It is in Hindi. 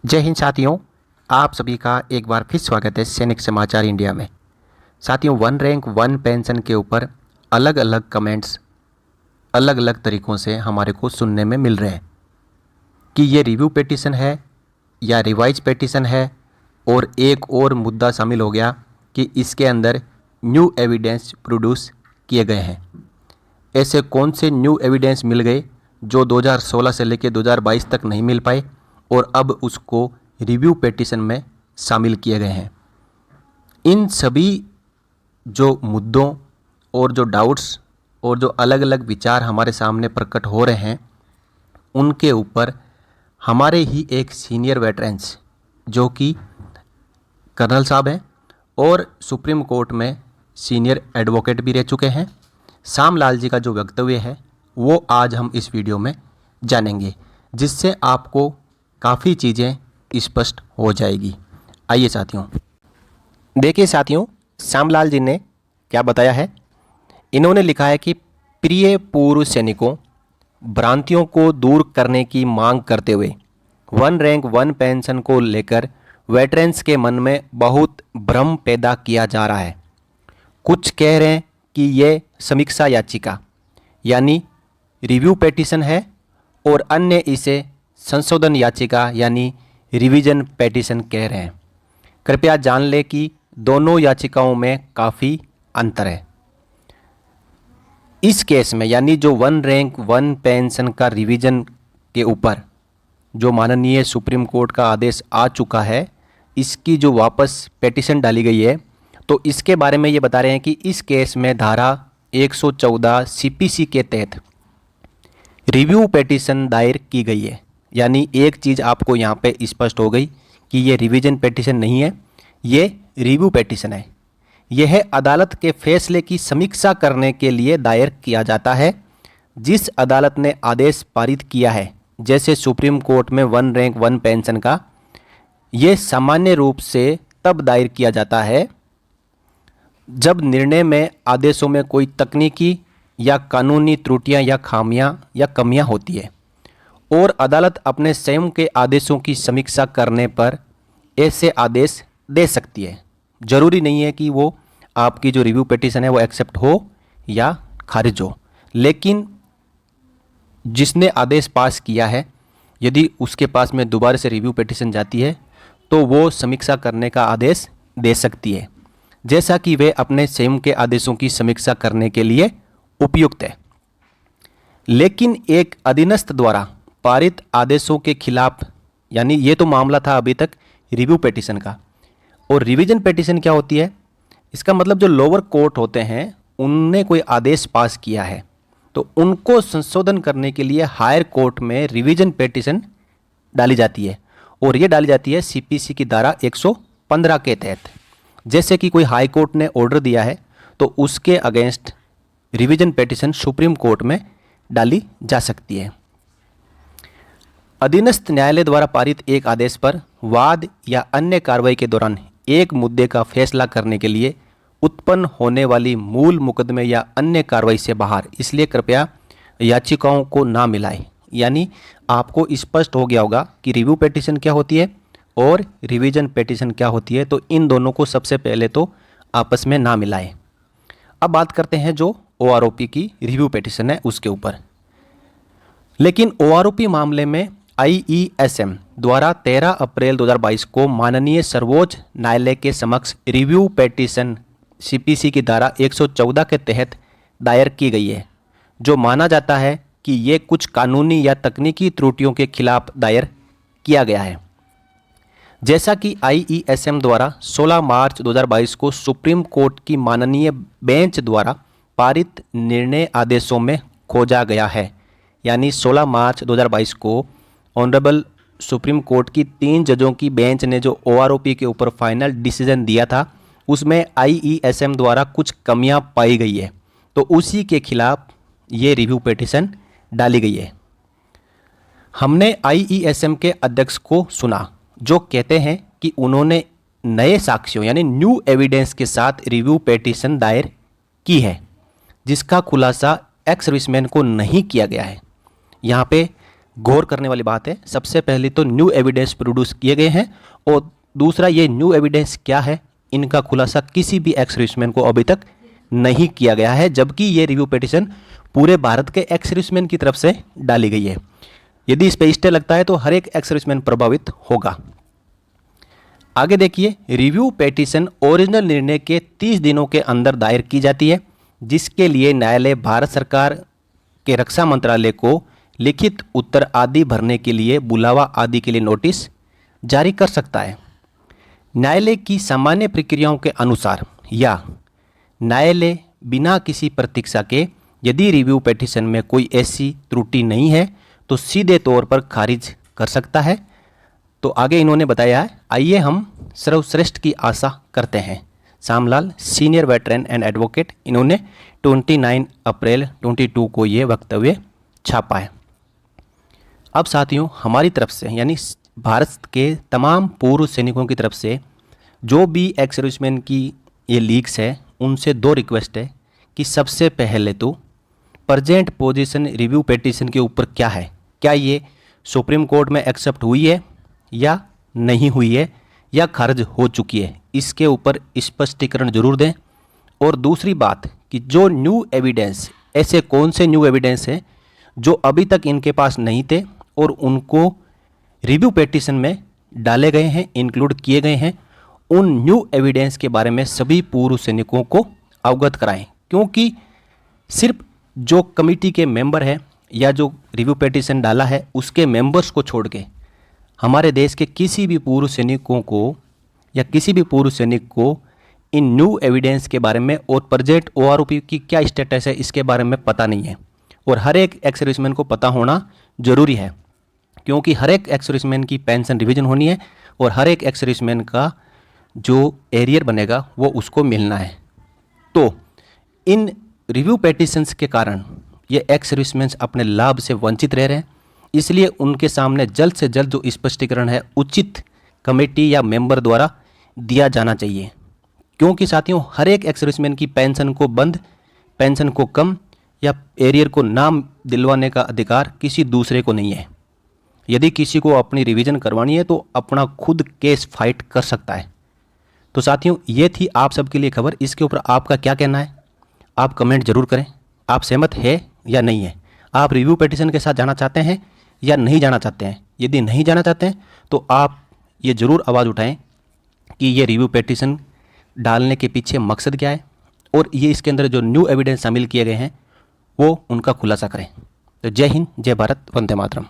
जय हिंद साथियों, आप सभी का एक बार फिर स्वागत है सैनिक समाचार इंडिया में। साथियों, वन रैंक वन पेंशन के ऊपर अलग अलग कमेंट्स अलग अलग तरीक़ों से हमारे को सुनने में मिल रहे हैं कि ये रिव्यू पेटिशन है या रिवाइज पेटिशन है। और एक और मुद्दा शामिल हो गया कि इसके अंदर न्यू एविडेंस प्रोड्यूस किए गए हैं। ऐसे कौन से न्यू एविडेंस मिल गए जो 2016 से लेकर 2022 तक नहीं मिल पाए और अब उसको रिव्यू पेटिशन में शामिल किए गए हैं। इन सभी जो मुद्दों और जो डाउट्स और जो अलग अलग विचार हमारे सामने प्रकट हो रहे हैं, उनके ऊपर हमारे ही एक सीनियर वेटरन्स जो कि कर्नल साहब हैं और सुप्रीम कोर्ट में सीनियर एडवोकेट भी रह चुके हैं, श्याम लाल जी का जो वक्तव्य है वो आज हम इस वीडियो में जानेंगे, जिससे आपको काफ़ी चीज़ें स्पष्ट हो जाएगी। आइए साथियों, देखिए साथियों, श्याम लाल जी ने क्या बताया है। इन्होंने लिखा है कि प्रिय पूर्व सैनिकों, भ्रांतियों को दूर करने की मांग करते हुए वन रैंक वन पेंशन को लेकर वेटरन्स के मन में बहुत भ्रम पैदा किया जा रहा है। कुछ कह रहे हैं कि ये समीक्षा याचिका यानी रिव्यू पेटिशन है और अन्य इसे संशोधन याचिका यानी रिवीजन पेटिशन कह रहे हैं। कृपया जान लें कि दोनों याचिकाओं में काफ़ी अंतर है। इस केस में यानी जो वन रैंक वन पेंशन का रिवीजन के ऊपर जो माननीय सुप्रीम कोर्ट का आदेश आ चुका है, इसकी जो वापस पेटिशन डाली गई है, तो इसके बारे में ये बता रहे हैं कि इस केस में धारा 114 सीपीसी के तहत रिव्यू पेटिशन दायर की गई है। यानी एक चीज़ आपको यहाँ पे स्पष्ट हो गई कि ये रिवीजन पेटिशन नहीं है, ये रिव्यू पेटिशन है। यह अदालत के फैसले की समीक्षा करने के लिए दायर किया जाता है। जिस अदालत ने आदेश पारित किया है, जैसे सुप्रीम कोर्ट में वन रैंक वन पेंशन का, ये सामान्य रूप से तब दायर किया जाता है जब निर्णय में आदेशों में कोई तकनीकी या कानूनी त्रुटियां या खामियां या कमियां होती है और अदालत अपने स्वयं के आदेशों की समीक्षा करने पर ऐसे आदेश दे सकती है। ज़रूरी नहीं है कि वो आपकी जो रिव्यू पिटीशन है वो एक्सेप्ट हो या खारिज हो, लेकिन जिसने आदेश पास किया है, यदि उसके पास में दोबारा से रिव्यू पिटीशन जाती है तो वो समीक्षा करने का आदेश दे सकती है, जैसा कि वे अपने स्वयं के आदेशों की समीक्षा करने के लिए उपयुक्त है। लेकिन एक अधीनस्थ द्वारा पारित आदेशों के खिलाफ, यानी ये तो मामला था अभी तक रिव्यू पेटिशन का। और रिवीजन पेटिशन क्या होती है? इसका मतलब जो लोअर कोर्ट होते हैं, उनने कोई आदेश पास किया है तो उनको संशोधन करने के लिए हायर कोर्ट में रिवीजन पेटिशन डाली जाती है, और ये डाली जाती है सीपीसी की धारा 115 के तहत। जैसे कि कोई हाई कोर्ट ने ऑर्डर दिया है तो उसके against revision petition supreme court में डाली जा सकती है। अधीनस्थ न्यायालय द्वारा पारित एक आदेश पर वाद या अन्य कार्रवाई के दौरान एक मुद्दे का फैसला करने के लिए उत्पन्न होने वाली मूल मुकदमे या अन्य कार्रवाई से बाहर, इसलिए कृपया याचिकाओं को ना मिलाएं। यानी आपको स्पष्ट हो गया होगा कि रिव्यू पेटिशन क्या होती है और रिवीजन पेटिशन क्या होती है, तो इन दोनों को सबसे पहले तो आपस में ना मिलाएं। अब बात करते हैं जो ओआरओपी की रिव्यू पेटिशन है उसके ऊपर। लेकिन ओआरओपी मामले में आईईएसएम द्वारा 13 अप्रैल 2022 को माननीय सर्वोच्च न्यायालय के समक्ष रिव्यू पेटिशन सीपीसी की धारा 114 के तहत दायर की गई है, जो माना जाता है कि ये कुछ कानूनी या तकनीकी त्रुटियों के खिलाफ दायर किया गया है। जैसा कि आईईएसएम द्वारा 16 मार्च 2022 को सुप्रीम कोर्ट की माननीय बेंच द्वारा पारित निर्णय आदेशों में खोजा गया है। यानी 16 मार्च 2022 को ऑनरेबल सुप्रीम कोर्ट की 3 जजों की बेंच ने जो ओआरओपी के ऊपर फाइनल डिसीजन दिया था, उसमें आईईएसएम द्वारा कुछ कमियां पाई गई है, तो उसी के खिलाफ ये रिव्यू पिटीशन डाली गई है। हमने आईईएसएम के अध्यक्ष को सुना, जो कहते हैं कि उन्होंने नए साक्ष्यों यानी न्यू एविडेंस के साथ रिव्यू पिटीशन दायर की है, जिसका खुलासा एक्स सर्विसमैन को नहीं किया गया है। यहाँ पे गौर करने वाली बात है। सबसे पहले तो न्यू एविडेंस प्रोड्यूस किए गए हैं, और दूसरा ये न्यू एविडेंस क्या है, इनका खुलासा किसी भी एक्स सर्विसमैन को अभी तक नहीं किया गया है, जबकि ये रिव्यू पिटीशन पूरे भारत के एक्स सर्विसमैन की तरफ से डाली गई है। यदि इस पर स्टे लगता है तो हर एक एक्स सर्विसमैन प्रभावित होगा। आगे देखिए, रिव्यू पिटीशन ओरिजिनल निर्णय के 30 दिनों के अंदर दायर की जाती है, जिसके लिए न्यायालय भारत सरकार के रक्षा मंत्रालय को लिखित उत्तर आदि भरने के लिए बुलावा आदि के लिए नोटिस जारी कर सकता है। न्यायालय की सामान्य प्रक्रियाओं के अनुसार या न्यायालय बिना किसी प्रतीक्षा के यदि रिव्यू पिटीशन में कोई ऐसी त्रुटि नहीं है तो सीधे तौर पर खारिज कर सकता है। तो आगे इन्होंने बताया है, आइए हम सर्वश्रेष्ठ की आशा करते हैं। Shyamlal, senior veteran and advocate, इन्होंने 29 अप्रैल 22 को ये वक्तव्य छापा है। अब साथियों, हमारी तरफ से यानी भारत के तमाम पूर्व सैनिकों की तरफ से जो भी एक्स सर्विसमैन की ये लीक्स है, उनसे 2 रिक्वेस्ट है कि सबसे पहले तो प्रजेंट पोजीशन रिव्यू पिटीशन के ऊपर क्या है, क्या ये सुप्रीम कोर्ट में एक्सेप्ट हुई है या नहीं हुई है या खारिज हो चुकी है, इसके ऊपर स्पष्टीकरण जरूर दें। और दूसरी बात कि जो न्यू एविडेंस, ऐसे कौन से न्यू एविडेंस हैं जो अभी तक इनके पास नहीं थे और उनको रिव्यू पिटीशन में डाले गए हैं, इंक्लूड किए गए हैं, उन न्यू एविडेंस के बारे में सभी पूर्व सैनिकों को अवगत कराएं। क्योंकि सिर्फ जो कमेटी के मेंबर हैं या जो रिव्यू पिटीशन डाला है उसके मेंबर्स को छोड़ के हमारे देश के किसी भी पूर्व सैनिकों को या किसी भी पूर्व सैनिक को इन न्यू एविडेंस के बारे में और प्रेजेंट ओआरओपी की क्या स्टेटस है इसके बारे में पता नहीं है। और हर एक एक्स सर्विसमैन को पता होना जरूरी है, क्योंकि हर एक एक्स सर्विसमैन की पेंशन रिवीजन होनी है और हर एक एक्स सर्विसमैन का जो एरियर बनेगा वो उसको मिलना है। तो इन रिव्यू पिटीशंस के कारण ये एक्स सर्विसमैन अपने लाभ से वंचित रह रहे हैं, इसलिए उनके सामने जल्द से जल्द जो स्पष्टीकरण है उचित कमेटी या मेंबर द्वारा दिया जाना चाहिए। क्योंकि साथियों, हर एक एक्स सर्विसमैन की पेंशन को बंद, पेंशन को कम या एरियर को नाम दिलवाने का अधिकार किसी दूसरे को नहीं है। यदि किसी को अपनी रिवीजन करवानी है तो अपना खुद केस फाइट कर सकता है। तो साथियों, ये थी आप सबके लिए खबर। इसके ऊपर आपका क्या कहना है, आप कमेंट जरूर करें। आप सहमत है या नहीं है, आप रिव्यू पिटीशन के साथ जाना चाहते हैं या नहीं जाना चाहते हैं। यदि नहीं जाना चाहते हैं तो आप ये ज़रूर आवाज़ उठाएं कि ये रिव्यू पिटीशन डालने के पीछे मकसद क्या है और ये इसके अंदर जो न्यू एविडेंस शामिल किए गए हैं वो उनका खुलासा करें। तो जय हिंद, जय भारत, वंदे मातरम।